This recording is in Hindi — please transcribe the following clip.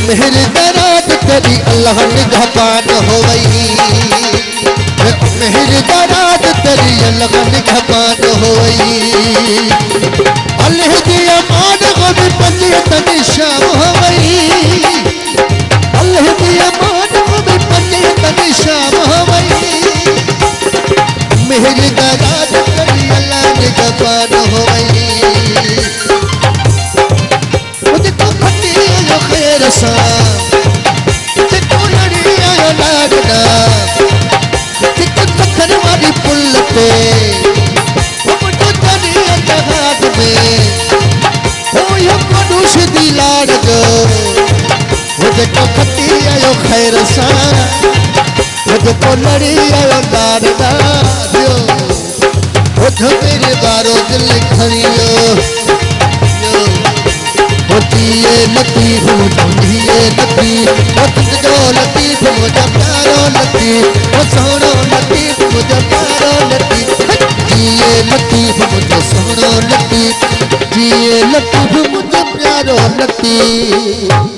मेहर दराज तेरी अल्लाह निगहबान हो गई, मेहर दराज तेरी अल्लाह निगहबान हो गई। अल्लाह की अमान को भी पल्ली तनी शाम हो गई, अल्लाह की अमान को भी पल्ली तनी शाम हो गई। मेहर दराज तेरी अल्लाह निगहबान हो गई। मुझे तो खती आयो खैर सा, मुझे तो लड़ी आयो लागना, मुझे तो खरवारी पुल पे, मुझे तो चली जहाज में, ओ यो मनुष दी लाड़ जो, मुझे तो खती आयो खैर सा, मुझे तो लड़ी आयो लागना जो, मुझे मेरे बारो दिल खरियो। जिए लतीफ मुझे लतीफ जो लतीफ मुझे प्यारो लतीफ सोनो लतीफ मुझे प्यारो लतीफ जिए लतीफ मुझे सोनो लतीफ जिए लतीफ मुझे प्यारो लतीफ।